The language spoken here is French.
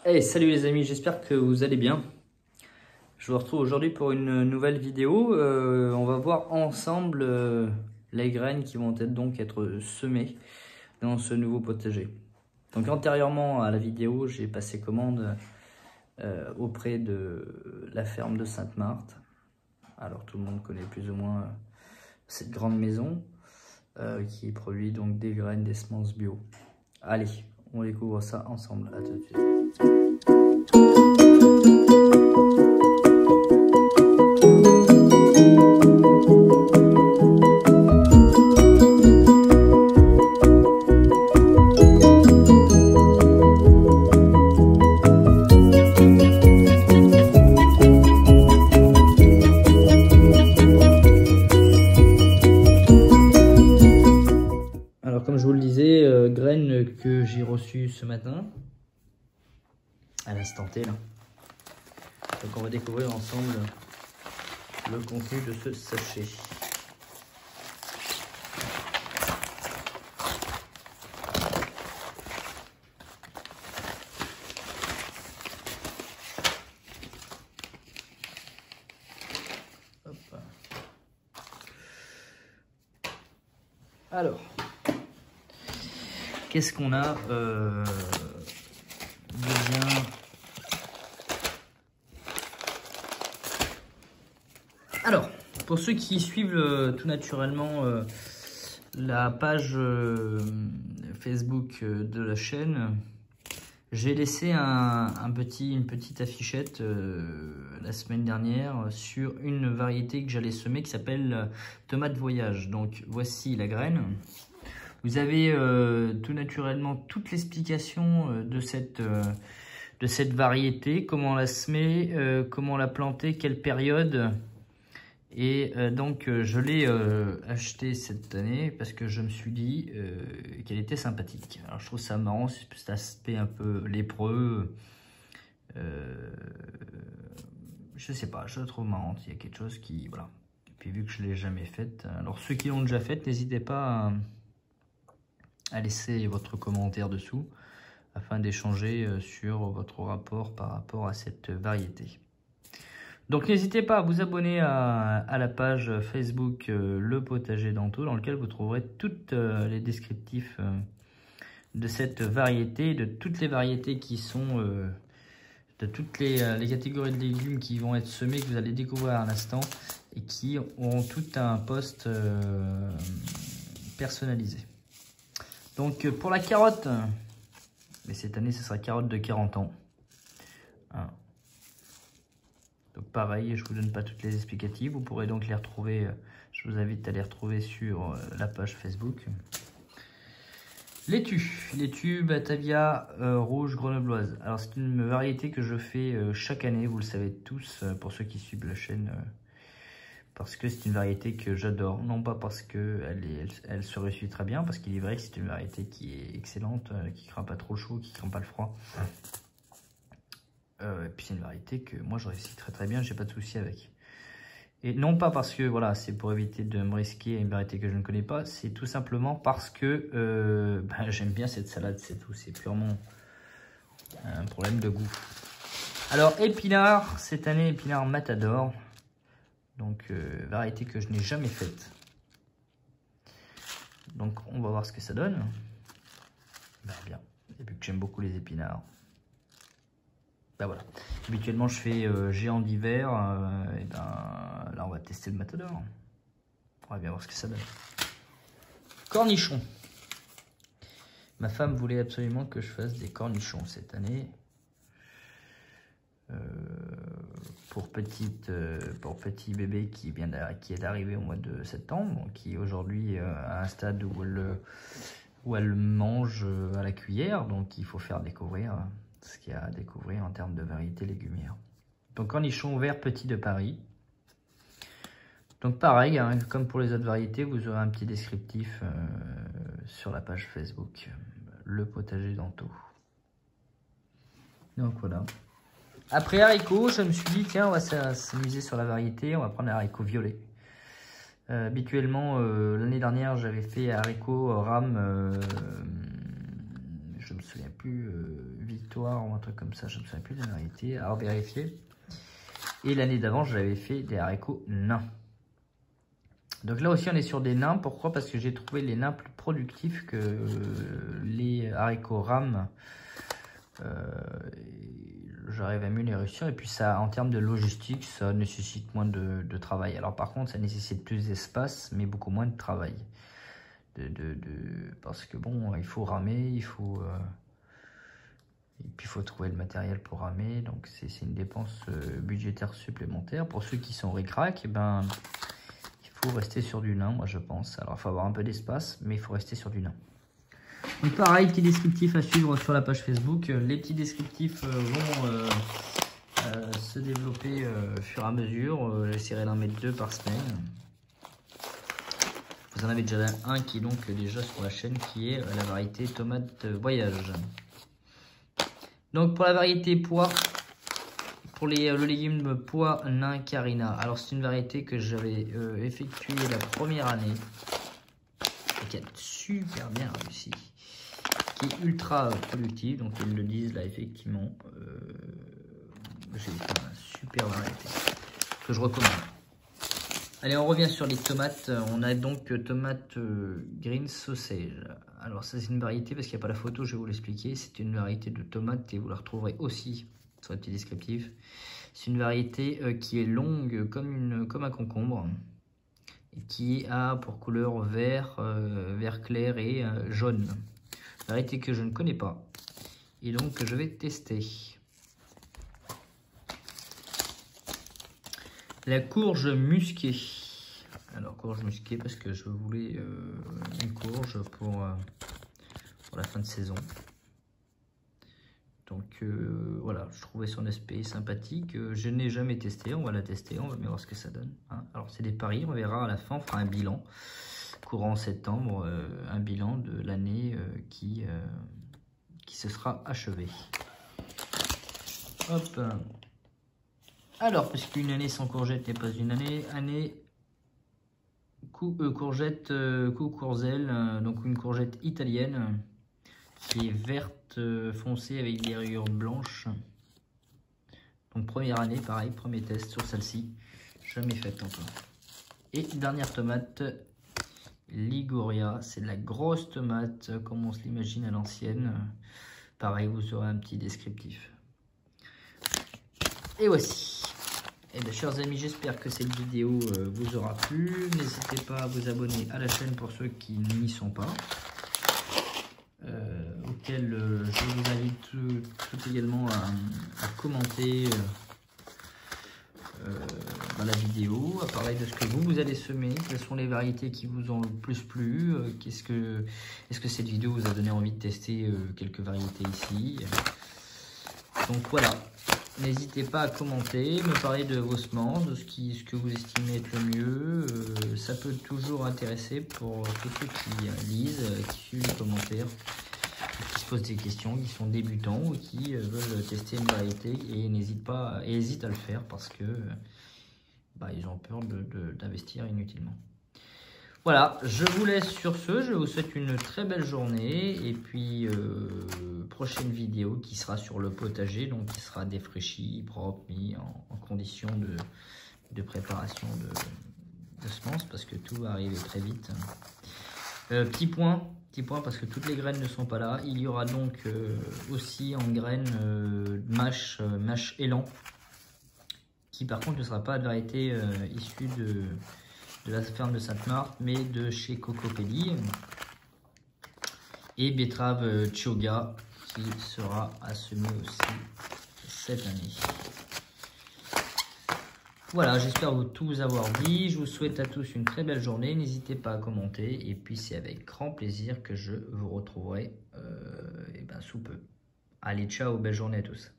Hey, salut les amis, j'espère que vous allez bien. Je vous retrouve aujourd'hui pour une nouvelle vidéo. On va voir ensemble les graines qui vont être semées dans ce nouveau potager. Donc antérieurement à la vidéo, j'ai passé commande auprès de la ferme de Sainte-Marthe. Alors tout le monde connaît plus ou moins cette grande maison qui produit donc des graines, des semences bio. Allez, on découvre ça ensemble. À tout de suite. Alors comme je vous le disais, graines que j'ai reçues ce matin, à l'instant T là. Donc on va découvrir ensemble le contenu de ce sachet. Hop. Alors, qu'est-ce qu'on a de bien? Alors, pour ceux qui suivent tout naturellement la page Facebook de la chaîne, j'ai laissé une petite affichette la semaine dernière sur une variété que j'allais semer qui s'appelle tomate voyage. Donc voici la graine. Vous avez tout naturellement toute l'explication de cette variété, comment la semer, comment la planter, quelle période. Et donc je l'ai acheté cette année parce que je me suis dit qu'elle était sympathique. Alors je trouve ça marrant, cet aspect un peu lépreux. Je sais pas, je la trouve marrante. Il y a quelque chose qui... Voilà. Et puis vu que je ne l'ai jamais faite, alors ceux qui l'ont déjà faite, n'hésitez pas à laisser votre commentaire dessous afin d'échanger sur votre rapport par rapport à cette variété. Donc n'hésitez pas à vous abonner à la page Facebook Le Potager d'Anto, dans lequel vous trouverez tous les descriptifs de cette variété, de toutes les variétés qui sont, de toutes les catégories de légumes qui vont être semés, que vous allez découvrir à l'instant, et qui auront tout un post personnalisé. Donc pour la carotte, mais cette année ce sera carotte de 40 ans. Hein. Donc pareil, je ne vous donne pas toutes les explicatives, vous pourrez donc les retrouver, je vous invite à les retrouver sur la page Facebook. Laitue Batavia rouge grenobloise. Alors c'est une variété que je fais chaque année, vous le savez tous, pour ceux qui suivent la chaîne, parce que c'est une variété que j'adore, non pas parce qu'elle se réussit très bien, parce qu'il est vrai que c'est une variété qui est excellente, qui ne craint pas trop le chaud, qui ne craint pas le froid. Et puis c'est une variété que moi je réussis très bien, j'ai pas de souci avec. Et non pas parce que voilà, c'est pour éviter de me risquer à une variété que je ne connais pas, c'est tout simplement parce que j'aime bien cette salade, c'est tout, c'est purement un problème de goût. Alors épinard, cette année épinard Matador, donc variété que je n'ai jamais faite. Donc on va voir ce que ça donne. Ben, bien, et puis que j'aime beaucoup les épinards. Ben voilà. Habituellement je fais géant d'hiver, et ben là on va tester le Matador. On va bien voir ce que ça donne. Cornichons. Ma femme voulait absolument que je fasse des cornichons cette année. Pour petit bébé qui est d'arriver au mois de septembre, qui est aujourd'hui à un stade où elle mange à la cuillère, donc il faut faire découvrir ce qu'il y a à découvrir en termes de variétés légumières. Donc cornichon vert petit de Paris. Donc pareil, hein, comme pour les autres variétés, vous aurez un petit descriptif sur la page Facebook, Le Potager d'Anto. Donc voilà. Après haricots, je me suis dit, tiens, on va s'amuser sur la variété, on va prendre les haricots violets. Habituellement, l'année dernière, j'avais fait haricots rame, je je me souviens plus, Victoire ou un truc comme ça, je me souviens plus de la variété, à vérifier. Et l'année d'avant, j'avais fait des haricots nains. Donc là aussi, on est sur des nains. Pourquoi? Parce que j'ai trouvé les nains plus productifs que les haricots rames. J'arrive à mieux les réussir. Et puis ça, en termes de logistique, ça nécessite moins de travail. Alors par contre, ça nécessite plus d'espace, mais beaucoup moins de travail. Parce que bon, il faut ramer, il faut... et puis il faut trouver le matériel pour ramer. Donc c'est une dépense budgétaire supplémentaire. Pour ceux qui sont ric-rac, eh ben... faut rester sur du nain, moi je pense. Alors il faut avoir un peu d'espace, mais il faut rester sur du nain. Donc pareil, petit descriptif à suivre sur la page Facebook. Les petits descriptifs vont se développer au fur et à mesure. J'essaierai d'en mettre 2 par semaine. Vous en avez déjà un qui est donc déjà sur la chaîne, qui est la variété tomate voyage. Donc pour la variété pois, pour le légume pois nain Carina, alors c'est une variété que j'avais effectuée la première année et qui a super bien réussi, qui est ultra productive, donc ils le disent là effectivement. J'ai fait une super variété que je recommande. Allez, on revient sur les tomates. On a donc tomate green sausage. Alors ça c'est une variété, parce qu'il n'y a pas la photo, je vais vous l'expliquer. C'est une variété de tomate et vous la retrouverez aussi sur les petits descriptifs. C'est une variété qui est longue comme un concombre et qui a pour couleur vert, vert clair et jaune. Variété que je ne connais pas et donc que je vais tester. La courge musquée. Alors courge musquée parce que je voulais une courge pour la fin de saison. Donc voilà, je trouvais son aspect sympathique. Je n'ai jamais testé, on va la tester, on va bien voir ce que ça donne. Hein. Alors c'est des paris, on verra à la fin, on fera un bilan courant septembre, un bilan de l'année qui se sera achevée. Hop. Alors, parce qu'une année sans courgette n'est pas une année, courgette Courzel, donc une courgette italienne qui est verte foncée avec des rayures blanches. Donc première année, pareil, premier test sur celle-ci, jamais faite encore. Et dernière tomate, Liguria, c'est de la grosse tomate comme on se l'imagine à l'ancienne. Pareil, vous aurez un petit descriptif. Et voici. Et bien, chers amis, j'espère que cette vidéo vous aura plu. N'hésitez pas à vous abonner à la chaîne pour ceux qui n'y sont pas. Auquel je vous invite tout également à commenter la vidéo, à parler de ce que vous allez semer, quelles sont les variétés qui vous ont le plus plu, est-ce que cette vidéo vous a donné envie de tester quelques variétés ici. Donc voilà. N'hésitez pas à commenter, me parler de vos semences, de ce que vous estimez être le mieux. Ça peut toujours intéresser pour tous ceux qui lisent, qui suivent les commentaires, qui se posent des questions, qui sont débutants ou qui veulent tester une variété et hésitent à le faire parce que ils ont peur d'investir inutilement. Voilà, je vous laisse sur ce, je vous souhaite une très belle journée et puis prochaine vidéo qui sera sur le potager, donc qui sera défraîchi, propre, mis en condition de préparation de semences parce que tout va arriver très vite. Petit point parce que toutes les graines ne sont pas là, il y aura donc aussi en graines mâche élan qui par contre ne sera pas de variété issue de la ferme de Sainte-Marthe, mais de chez Cocopelli. Et betterave Chioga qui sera à semer aussi cette année. Voilà, j'espère tout vous avoir dit. Je vous souhaite à tous une très belle journée. N'hésitez pas à commenter. Et puis c'est avec grand plaisir que je vous retrouverai sous peu. Allez, ciao, belle journée à tous.